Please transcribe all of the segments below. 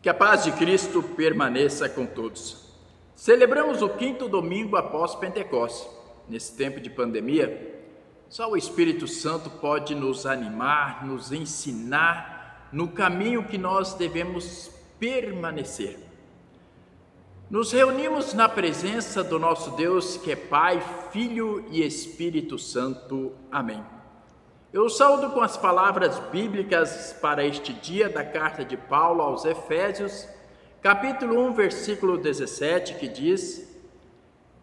Que a paz de Cristo permaneça com todos. Celebramos o 5º domingo após Pentecostes. Nesse tempo de pandemia, só o Espírito Santo pode nos animar, nos ensinar no caminho que nós devemos permanecer. Nos reunimos na presença do nosso Deus, que é Pai, Filho e Espírito Santo. Amém. Eu saúdo com as palavras bíblicas para este dia da carta de Paulo aos Efésios, capítulo 1, versículo 17, que diz: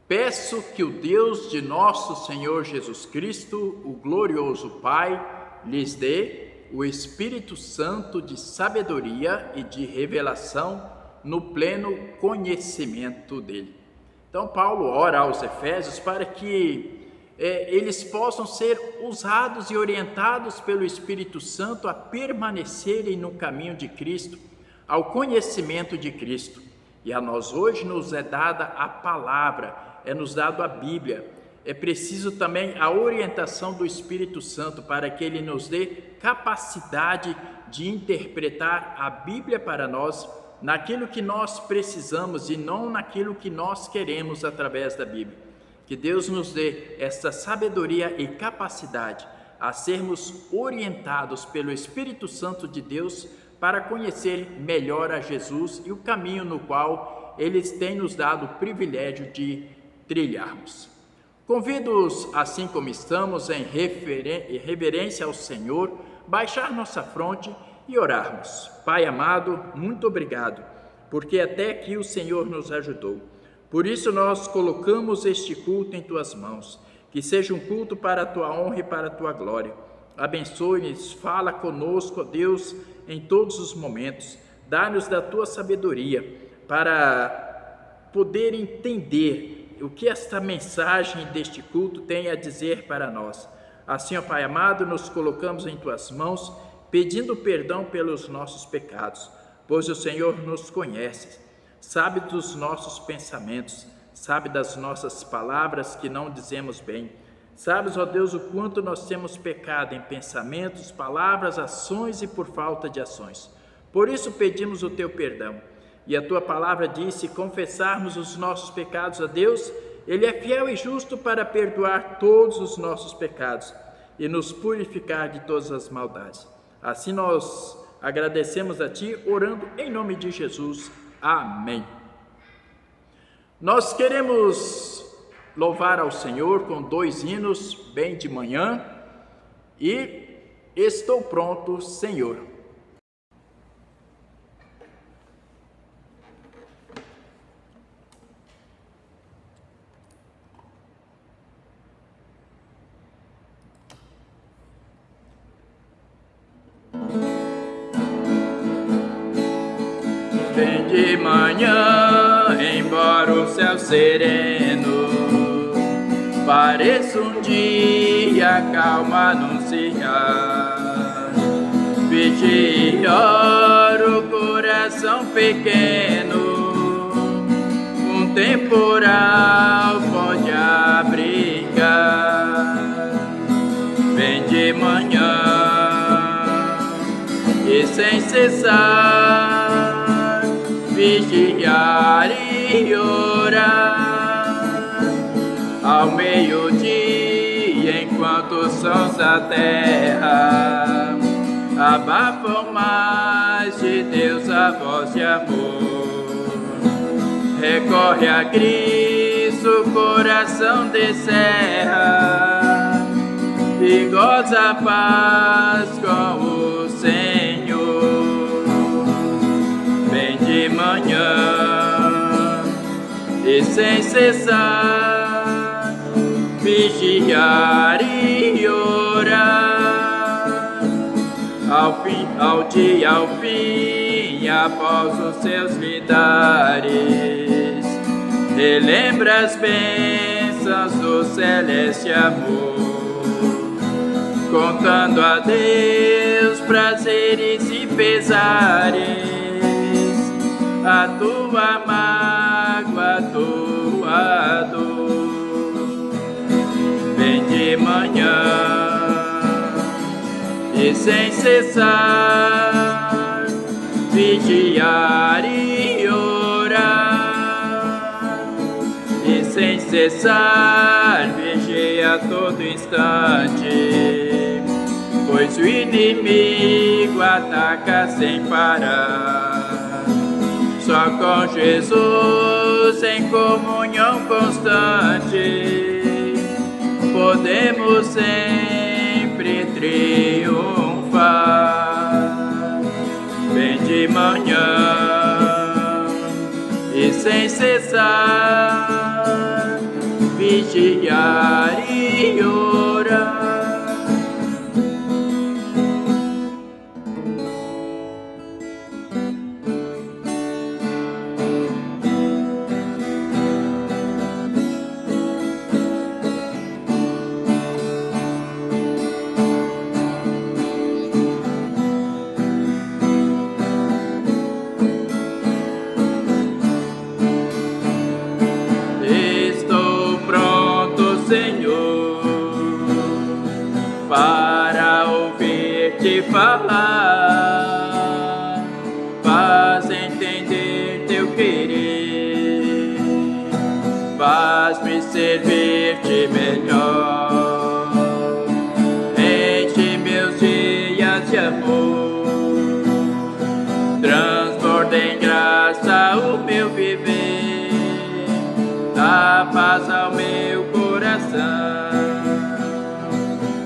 Peço que o Deus de nosso Senhor Jesus Cristo, o glorioso Pai, lhes dê o Espírito Santo de sabedoria e de revelação no pleno conhecimento dele. Então Paulo ora aos Efésios para que eles possam ser usados e orientados pelo Espírito Santo a permanecerem no caminho de Cristo, ao conhecimento de Cristo. E a nós hoje nos é dada a palavra, é nos dado a Bíblia. É preciso também a orientação do Espírito Santo para que ele nos dê capacidade de interpretar a Bíblia para nós, naquilo que nós precisamos e não naquilo que nós queremos através da Bíblia. Que Deus nos dê essa sabedoria e capacidade a sermos orientados pelo Espírito Santo de Deus para conhecer melhor a Jesus e o caminho no qual Ele tem nos dado o privilégio de trilharmos. Convido-os, assim como estamos, em reverência ao Senhor, baixar nossa fronte e orarmos. Pai amado, muito obrigado, porque até aqui o Senhor nos ajudou. Por isso nós colocamos este culto em Tuas mãos, que seja um culto para a Tua honra e para a Tua glória. Abençoe-nos, fala conosco, ó Deus, em todos os momentos. Dá-nos da Tua sabedoria para poder entender o que esta mensagem deste culto tem a dizer para nós. Assim, ó Pai amado, nos colocamos em Tuas mãos, pedindo perdão pelos nossos pecados, pois o Senhor nos conhece. Sabe dos nossos pensamentos, sabe das nossas palavras que não dizemos bem. Sabes, ó Deus, o quanto nós temos pecado em pensamentos, palavras, ações e por falta de ações. Por isso pedimos o Teu perdão. E a Tua palavra diz: se confessarmos os nossos pecados a Deus, Ele é fiel e justo para perdoar todos os nossos pecados e nos purificar de todas as maldades. Assim nós agradecemos a Ti, orando em nome de Jesus. Amém. Nós queremos louvar ao Senhor com 2 hinos bem de manhã e Estou Pronto, Senhor. Bem de manhã, embora o céu sereno pareça um dia calma anunciar, vigia o coração pequeno, um temporal pode abrigar. Bem de manhã e sem cessar vigiar e orar, ao meio-dia, enquanto os sons da terra abafam mais de Deus a voz de amor. Recorre a Cristo, o coração descerra e goza a paz com o Senhor. De manhã e sem cessar vigiar e orar, ao dia, ao fim, após os seus lidares, relembra as bênçãos do celeste amor, contando a Deus prazeres e pesares, a tua mágoa, a tua dor. Vem de manhã e sem cessar vigiar e orar, e sem cessar vigia a todo instante, pois o inimigo ataca sem parar. Só com Jesus em comunhão constante podemos sempre triunfar. Vem de manhã e sem cessar vigiar e orar. Senhor, para ouvir-te falar, faz entender teu querer, faz-me servir-te melhor, enche meus dias de amor, transborda em graça o meu viver, dá paz ao meu coração,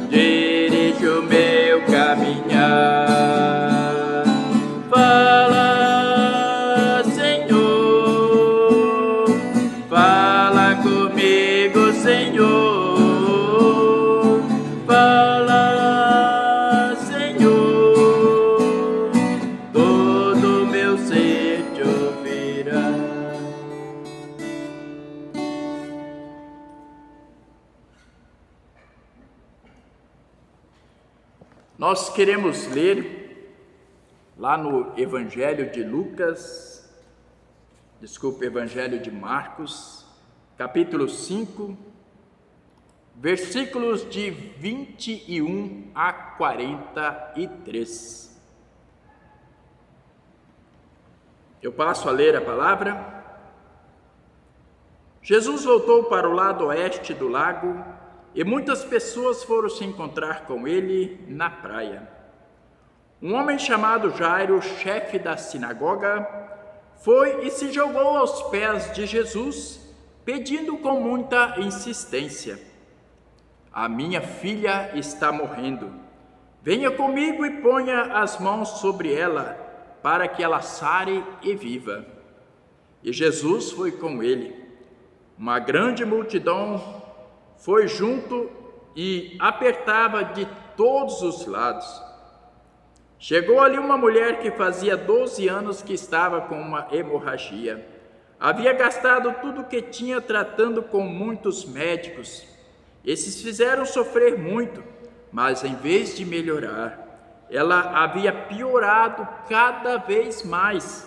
dirige o meu caminhar. Fala, Senhor, fala comigo, Senhor, fala, Senhor, todo meu ser te ouvirá. Nós queremos ler lá no Evangelho de Evangelho de Marcos, capítulo 5, versículos de 21 a 43. Eu passo a ler a palavra. Jesus voltou para o lado oeste do lago, e muitas pessoas foram se encontrar com ele na praia. Um homem chamado Jairo, chefe da sinagoga, foi e se jogou aos pés de Jesus, pedindo com muita insistência: a minha filha está morrendo. Venha comigo e ponha as mãos sobre ela, para que ela sare e viva. E Jesus foi com ele. Uma grande multidão foi junto e apertava de todos os lados. Chegou ali uma mulher que fazia 12 anos que estava com uma hemorragia. Havia gastado tudo o que tinha tratando com muitos médicos. Esses fizeram sofrer muito, mas em vez de melhorar, ela havia piorado cada vez mais.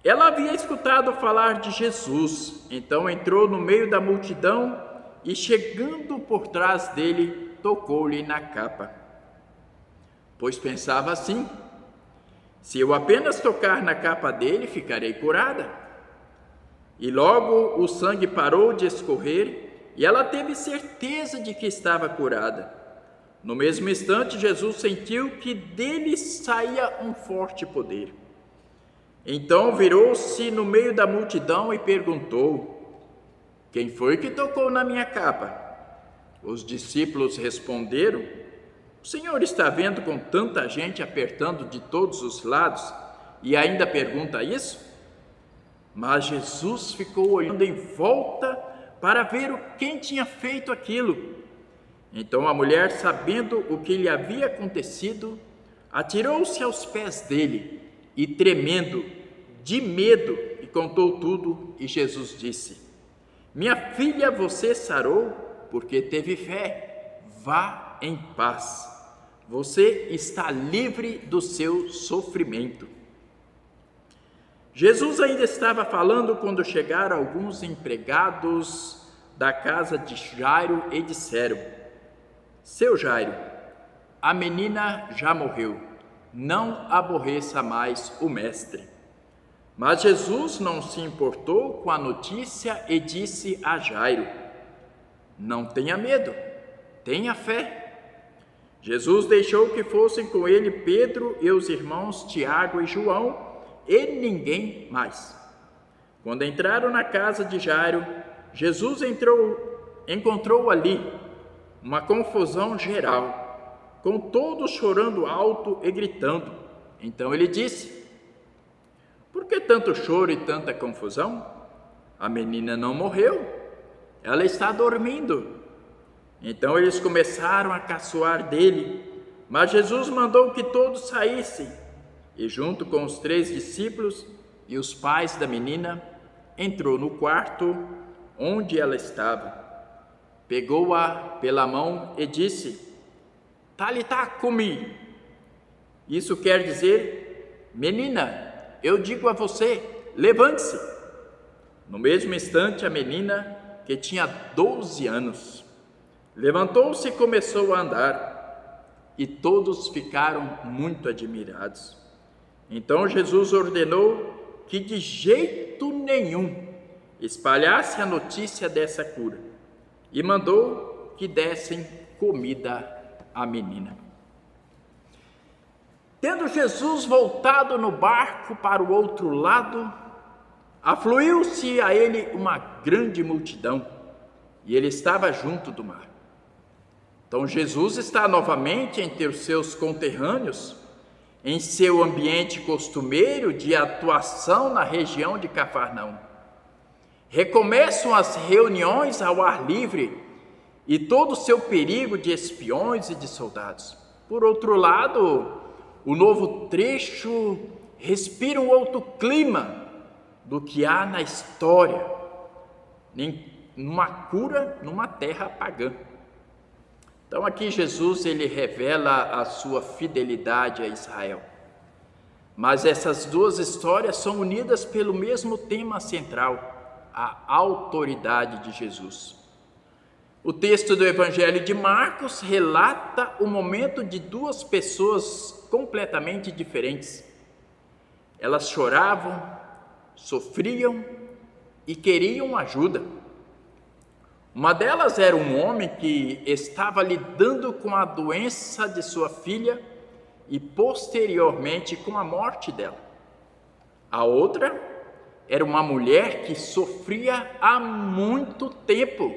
Ela havia escutado falar de Jesus, então entrou no meio da multidão e, chegando por trás dele, tocou-lhe na capa. Pois pensava assim: se eu apenas tocar na capa dele, ficarei curada. E logo o sangue parou de escorrer e ela teve certeza de que estava curada. No mesmo instante, Jesus sentiu que dele saía um forte poder. Então virou-se no meio da multidão e perguntou: quem foi que tocou na minha capa? Os discípulos responderam: o Senhor está vendo com tanta gente apertando de todos os lados e ainda pergunta isso? Mas Jesus ficou olhando em volta para ver quem tinha feito aquilo. Então a mulher, sabendo o que lhe havia acontecido, atirou-se aos pés dele e, tremendo de medo, e contou tudo. E Jesus disse: minha filha, você sarou porque teve fé. Vá em paz. Você está livre do seu sofrimento. Jesus ainda estava falando quando chegaram alguns empregados da casa de Jairo e disseram: seu Jairo, a menina já morreu, não aborreça mais o mestre. Mas Jesus não se importou com a notícia e disse a Jairo: não tenha medo, tenha fé. Jesus deixou que fossem com ele Pedro e os irmãos Tiago e João e ninguém mais. Quando entraram na casa de Jairo, Jesus encontrou ali uma confusão geral, com todos chorando alto e gritando. Então ele disse: por que tanto choro e tanta confusão? A menina não morreu, ela está dormindo. Então eles começaram a caçoar dele, mas Jesus mandou que todos saíssem, e junto com os 3 discípulos e os pais da menina, entrou no quarto onde ela estava. Pegou-a pela mão e disse: Talitá cumi. Isso quer dizer: menina, eu digo a você, levante-se. No mesmo instante, a menina, que tinha 12 anos, levantou-se e começou a andar, e todos ficaram muito admirados. Então Jesus ordenou que de jeito nenhum espalhasse a notícia dessa cura, e mandou que dessem comida à menina. Tendo Jesus voltado no barco para o outro lado, afluiu-se a ele uma grande multidão, e ele estava junto do mar. Então Jesus está novamente entre os seus conterrâneos, em seu ambiente costumeiro de atuação na região de Cafarnaum. Recomeçam as reuniões ao ar livre e todo o seu perigo de espiões e de soldados. Por outro lado, o novo trecho respira um outro clima do que há na história, numa cura numa terra pagã. Então aqui Jesus ele revela a sua fidelidade a Israel. Mas essas duas histórias são unidas pelo mesmo tema central, a autoridade de Jesus. O texto do Evangelho de Marcos relata o momento de 2 pessoas completamente diferentes. Elas choravam, sofriam e queriam ajuda. Uma delas era um homem que estava lidando com a doença de sua filha e posteriormente com a morte dela. A outra era uma mulher que sofria há muito tempo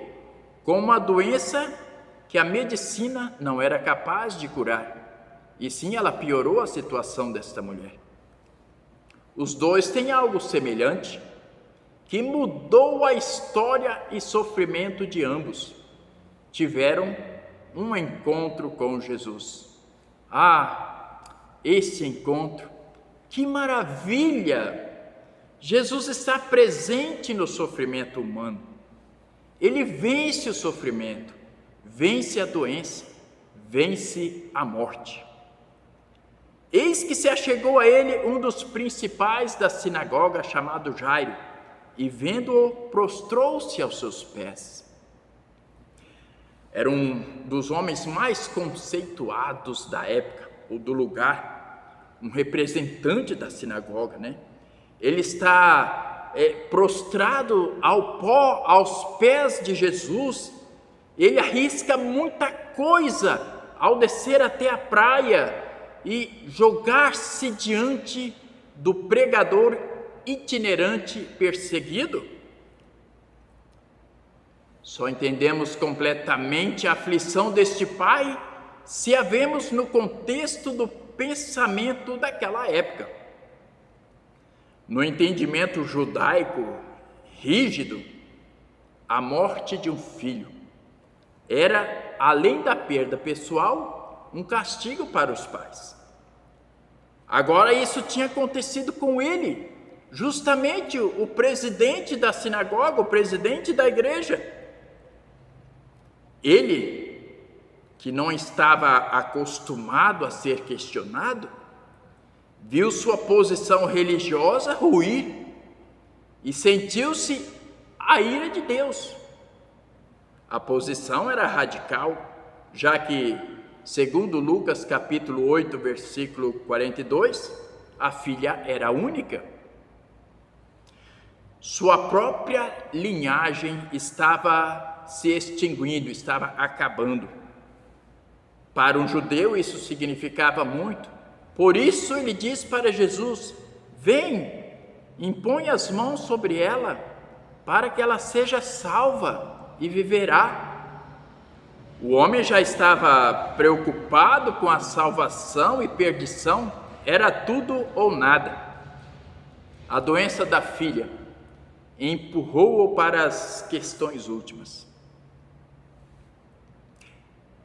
com uma doença que a medicina não era capaz de curar, e sim ela piorou a situação desta mulher. Os dois têm algo semelhante, que mudou a história e sofrimento de ambos. Tiveram um encontro com Jesus. Esse encontro, que maravilha! Jesus está presente no sofrimento humano. Ele vence o sofrimento, vence a doença, vence a morte. Eis que se achegou a ele um dos principais da sinagoga, chamado Jairo, e vendo-o, prostrou-se aos seus pés. Era um dos homens mais conceituados da época, ou do lugar, um representante da sinagoga, né? Ele está prostrado ao pó, aos pés de Jesus. Ele arrisca muita coisa ao descer até a praia e jogar-se diante do pregador itinerante perseguido. Só entendemos completamente a aflição deste pai se a vemos no contexto do pensamento daquela época. No entendimento judaico rígido, a morte de um filho era, além da perda pessoal, um castigo para os pais. Agora isso tinha acontecido com ele, justamente o presidente da sinagoga, o presidente da igreja. Ele, que não estava acostumado a ser questionado, viu sua posição religiosa ruir e sentiu-se a ira de Deus. A posição era radical, já que segundo Lucas capítulo 8, versículo 42, a filha era única. Sua própria linhagem estava se extinguindo, estava acabando. Para um judeu isso significava muito. Por isso ele diz para Jesus: vem, impõe as mãos sobre ela, para que ela seja salva e viverá. O homem já estava preocupado com a salvação e perdição, era tudo ou nada. A doença da filha empurrou-o para as questões últimas.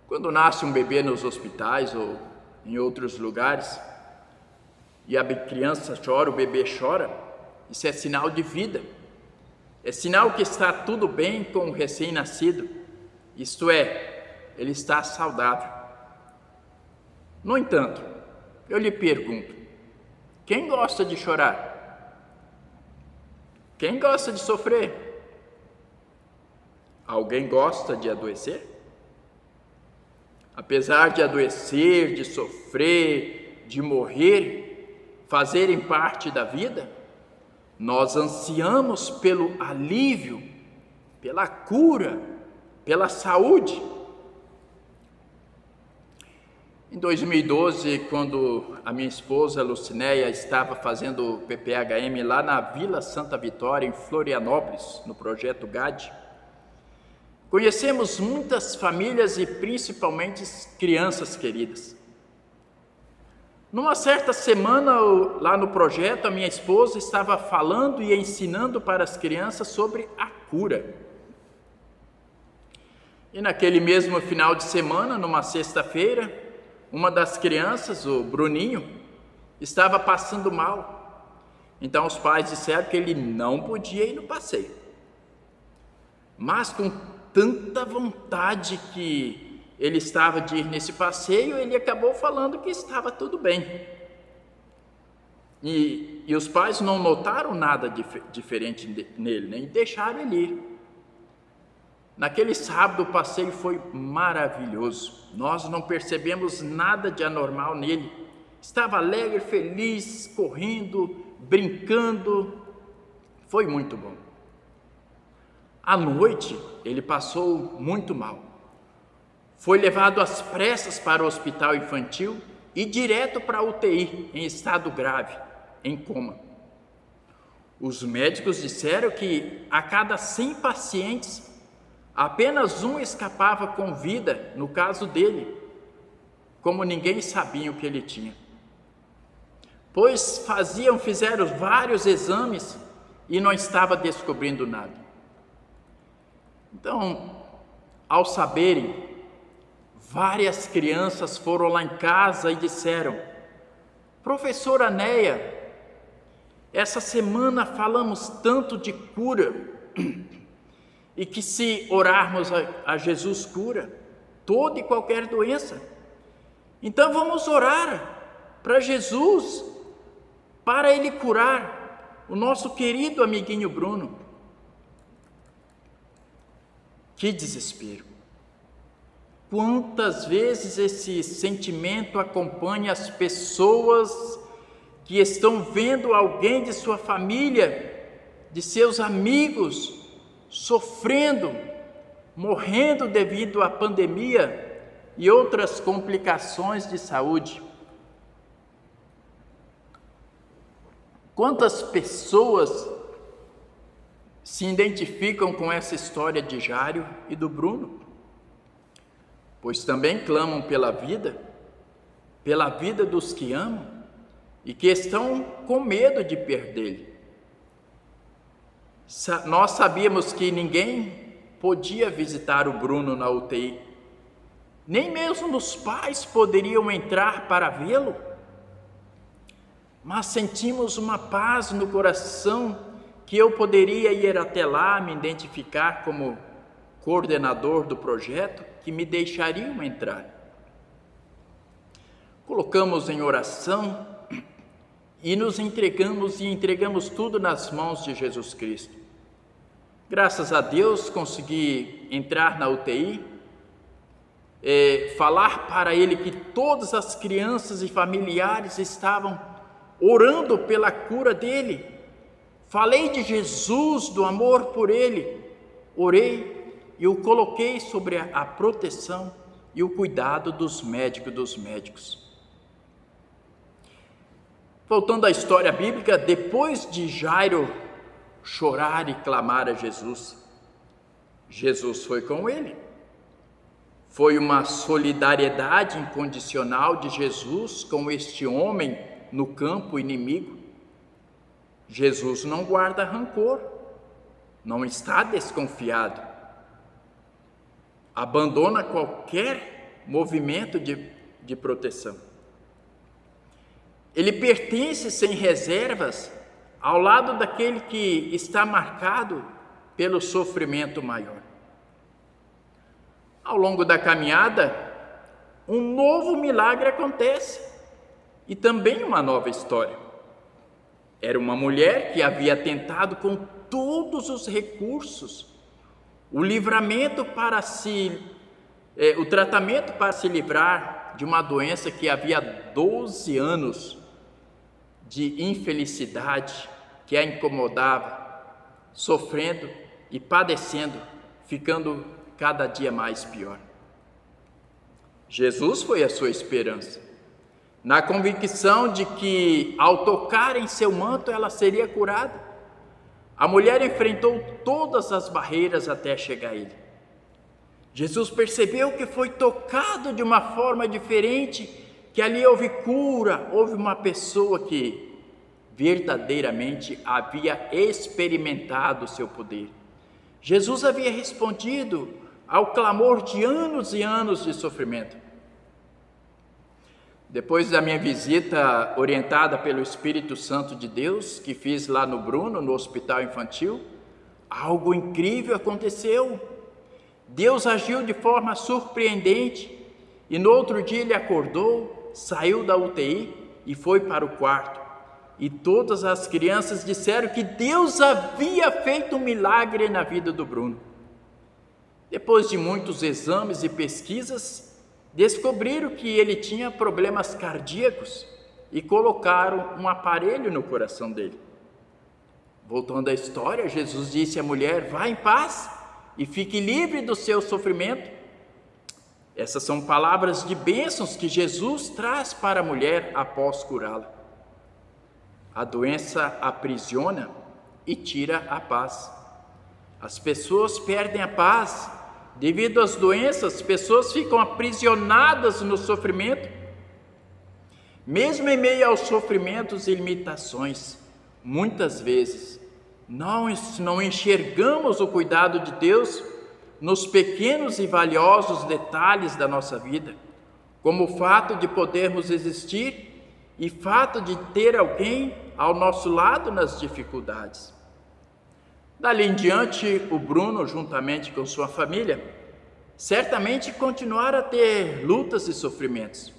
Quando nasce um bebê nos hospitais ou em outros lugares, e a criança chora, o bebê chora, isso é sinal de vida. É sinal que está tudo bem com o recém-nascido. Isto é, ele está saudável. No entanto, eu lhe pergunto: quem gosta de chorar? Quem gosta de sofrer? Alguém gosta de adoecer? Apesar de adoecer, de sofrer, de morrer, fazerem parte da vida, nós ansiamos pelo alívio, pela cura, pela saúde. Em 2012, quando a minha esposa Lucinéia estava fazendo o PPHM lá na Vila Santa Vitória, em Florianópolis, no projeto GAD, conhecemos muitas famílias e principalmente crianças queridas. Numa certa semana, lá no projeto, a minha esposa estava falando e ensinando para as crianças sobre a cura. E naquele mesmo final de semana, numa sexta-feira, uma das crianças, o Bruninho, estava passando mal. Então os pais disseram que ele não podia ir no passeio. Mas com tanta vontade que ele estava de ir nesse passeio, ele acabou falando que estava tudo bem. E os pais não notaram nada diferente nele, nem deixaram ele ir. Naquele sábado o passeio foi maravilhoso. Nós não percebemos nada de anormal nele. Estava alegre, feliz, correndo, brincando. Foi muito bom. À noite ele passou muito mal. Foi levado às pressas para o hospital infantil e direto para a UTI, em estado grave, em coma. Os médicos disseram que a cada 100 pacientes, apenas um escapava com vida, no caso dele, como ninguém sabia o que ele tinha. Pois fizeram vários exames e não estava descobrindo nada. Então, ao saberem, várias crianças foram lá em casa e disseram: professora Neia, essa semana falamos tanto de cura, e que se orarmos a Jesus cura toda e qualquer doença. Então vamos orar para Jesus, para Ele curar o nosso querido amiguinho Bruno. Que desespero! Quantas vezes esse sentimento acompanha as pessoas que estão vendo alguém de sua família, de seus amigos, sofrendo, morrendo devido à pandemia e outras complicações de saúde. Quantas pessoas se identificam com essa história de Jário e do Bruno? Pois também clamam pela vida dos que amam e que estão com medo de perdê-lo. Nós sabíamos que ninguém podia visitar o Bruno na UTI, nem mesmo os pais poderiam entrar para vê-lo, mas sentimos uma paz no coração que eu poderia ir até lá, me identificar como coordenador do projeto, que me deixariam entrar. Colocamos em oração e nos entregamos tudo nas mãos de Jesus Cristo. Graças a Deus consegui entrar na UTI falar para ele que todas as crianças e familiares estavam orando pela cura dele. Falei de Jesus, do amor por ele. Orei e o coloquei sobre a proteção e o cuidado dos médicos. Voltando à história bíblica, depois de Jairo chorar e clamar a Jesus, Jesus foi com ele. Foi uma solidariedade incondicional de Jesus com este homem no campo inimigo. Jesus não guarda rancor, não está desconfiado, abandona qualquer movimento de proteção. Ele pertence sem reservas ao lado daquele que está marcado pelo sofrimento maior. Ao longo da caminhada, um novo milagre acontece e também uma nova história. Era uma mulher que havia tentado com todos os recursos o tratamento para se livrar de uma doença que havia 12 anos de infelicidade que a incomodava, sofrendo e padecendo, ficando cada dia mais pior. Jesus foi a sua esperança, na convicção de que ao tocar em seu manto ela seria curada. A mulher enfrentou todas as barreiras até chegar a ele. Jesus percebeu que foi tocado de uma forma diferente, que ali houve cura, houve uma pessoa que verdadeiramente havia experimentado o seu poder. Jesus havia respondido ao clamor de anos e anos de sofrimento. Depois da minha visita orientada pelo Espírito Santo de Deus, que fiz lá no Bruno, no hospital infantil, algo incrível aconteceu. Deus agiu de forma surpreendente e no outro dia ele acordou, saiu da UTI e foi para o quarto. E todas as crianças disseram que Deus havia feito um milagre na vida do Bruno. Depois de muitos exames e pesquisas, descobriram que ele tinha problemas cardíacos e colocaram um aparelho no coração dele. Voltando à história, Jesus disse à mulher: vá em paz e fique livre do seu sofrimento. Essas são palavras de bênçãos que Jesus traz para a mulher após curá-la. A doença aprisiona e tira a paz. As pessoas perdem a paz. Devido às doenças, pessoas ficam aprisionadas no sofrimento. Mesmo em meio aos sofrimentos e limitações, muitas vezes não enxergamos o cuidado de Deus nos pequenos e valiosos detalhes da nossa vida, como o fato de podermos existir e fato de ter alguém ao nosso lado nas dificuldades. Dali em diante, o Bruno, juntamente com sua família, certamente continuaram a ter lutas e sofrimentos,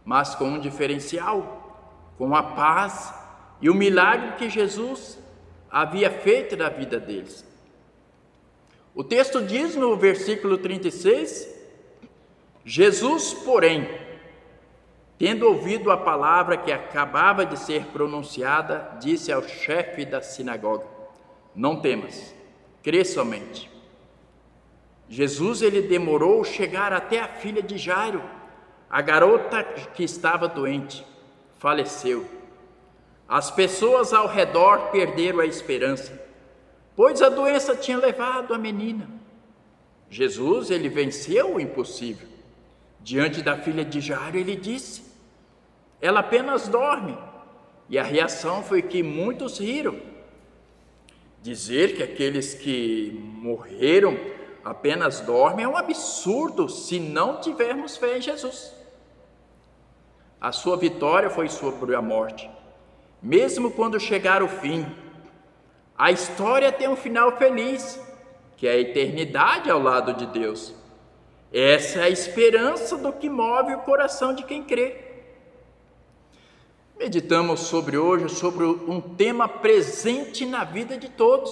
mas com um diferencial, com a paz e o milagre que Jesus havia feito na vida deles. O texto diz no versículo 36, Jesus, porém, tendo ouvido a palavra que acabava de ser pronunciada, disse ao chefe da sinagoga: não temas, crê somente. Jesus, ele demorou chegar até a filha de Jairo, a garota que estava doente, faleceu. As pessoas ao redor perderam a esperança, pois a doença tinha levado a menina. Jesus, ele venceu o impossível. Diante da filha de Jairo, ele disse: ela apenas dorme. E a reação foi que muitos riram. Dizer que aqueles que morreram apenas dormem é um absurdo se não tivermos fé em Jesus. A sua vitória foi sobre a morte. Mesmo quando chegar o fim, a história tem um final feliz, que é a eternidade ao lado de Deus. Essa é a esperança do que move o coração de quem crê. Meditamos hoje sobre um tema presente na vida de todos: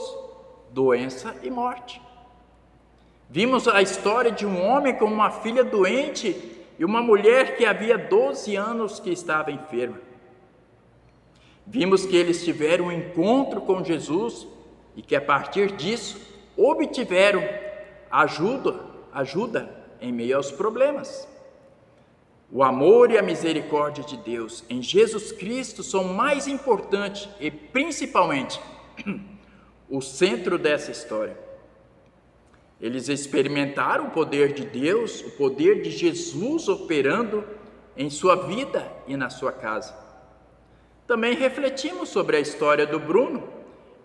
doença e morte. Vimos a história de um homem com uma filha doente e uma mulher que havia 12 anos que estava enferma. Vimos que eles tiveram um encontro com Jesus e que a partir disso obtiveram ajuda em meio aos problemas. O amor e a misericórdia de Deus em Jesus Cristo são mais importantes e principalmente o centro dessa história. Eles experimentaram o poder de Deus, o poder de Jesus operando em sua vida e na sua casa. Também refletimos sobre a história do Bruno,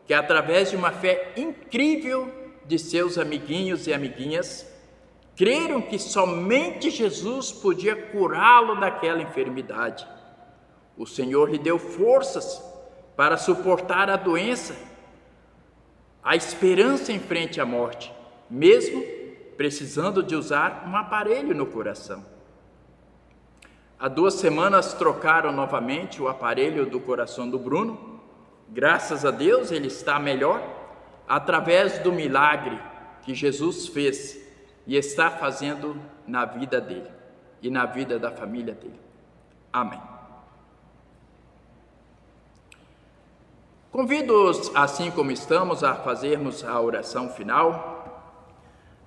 que através de uma fé incrível de seus amiguinhos e amiguinhas, creram que somente Jesus podia curá-lo daquela enfermidade. O Senhor lhe deu forças para suportar a doença, a esperança em frente à morte, mesmo precisando de usar um aparelho no coração. Há 2 semanas trocaram novamente o aparelho do coração do Bruno. Graças a Deus ele está melhor, através do milagre que Jesus fez e está fazendo na vida dele e na vida da família dele. Amém. Convido-os, assim como estamos, a fazermos a oração final.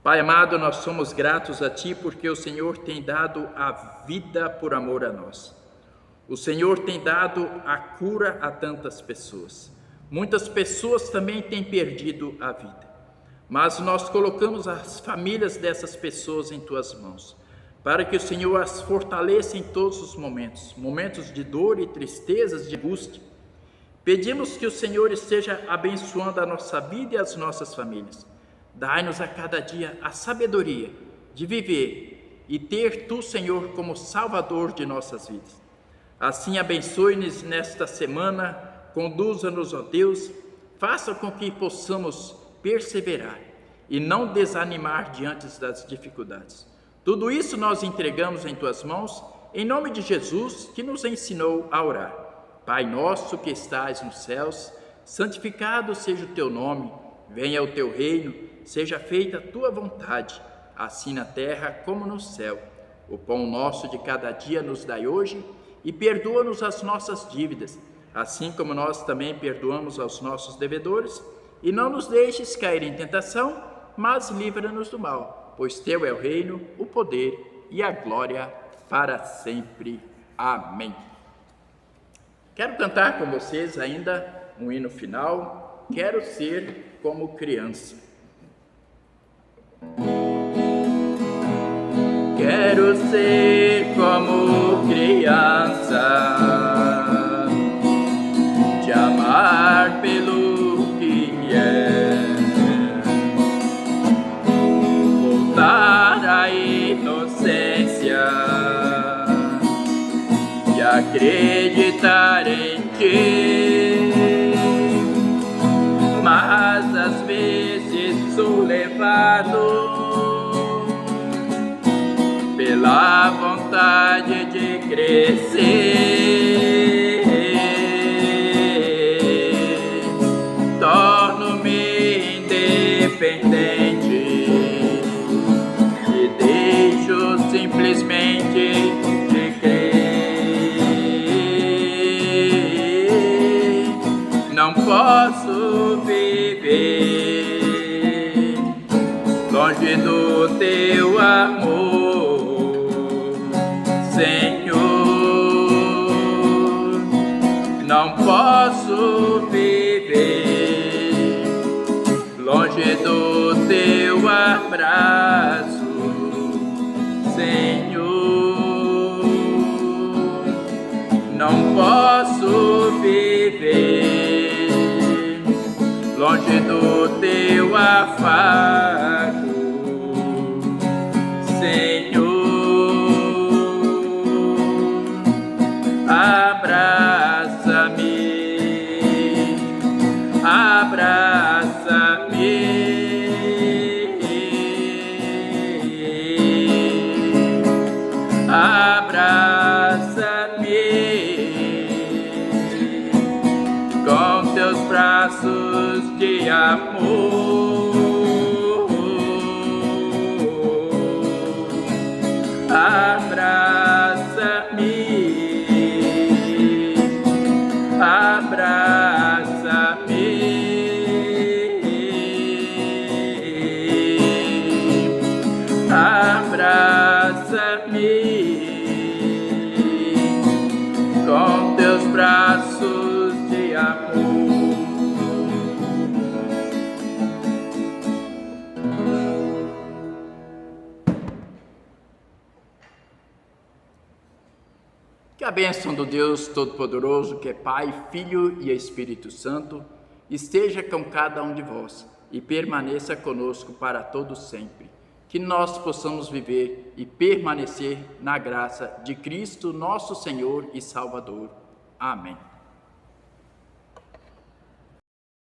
Pai amado, nós somos gratos a Ti porque o Senhor tem dado a vida por amor a nós. O Senhor tem dado a cura a tantas pessoas. Muitas pessoas também têm perdido a vida. Mas nós colocamos as famílias dessas pessoas em Tuas mãos, para que o Senhor as fortaleça em todos os momentos de dor e tristezas, de angústia. Pedimos que o Senhor esteja abençoando a nossa vida e as nossas famílias. Dai-nos a cada dia a sabedoria de viver e ter Tu, Senhor, como Salvador de nossas vidas. Assim, abençoe-nos nesta semana, conduza-nos, ó Deus, faça com que possamos perseverar e não desanimar diante das dificuldades. Tudo isso nós entregamos em Tuas mãos, em nome de Jesus, que nos ensinou a orar. Pai nosso que estais nos céus, santificado seja o Teu nome, venha o Teu reino, seja feita a Tua vontade, assim na terra como no céu. O pão nosso de cada dia nos dai hoje e perdoa-nos as nossas dívidas, assim como nós também perdoamos aos nossos devedores, e não nos deixes cair em tentação, mas livra-nos do mal, pois Teu é o reino, o poder e a glória para sempre. Amém. Quero cantar com vocês ainda um hino final, Quero Ser Como Criança. Quero ser como criança, te amar pelo que é, voltar à inocência e acreditar em Ti. Mas às vezes sou levado pela vontade de crescer, torno-me independente e deixo simplesmente de crer. Não posso viver longe do Teu amor, Senhor. Não posso viver longe do Teu abraço, Senhor. Não posso viver longe do Teu afago, Senhor. Abraça-me, abraça-me, abraça-me com Teus braços de amor. com teus braços de amor. Que a bênção do Deus Todo-Poderoso, que é Pai, Filho e Espírito Santo, esteja com cada um de vós e permaneça conosco para todo sempre. Que nós possamos viver e permanecer na graça de Cristo, nosso Senhor e Salvador. Amém.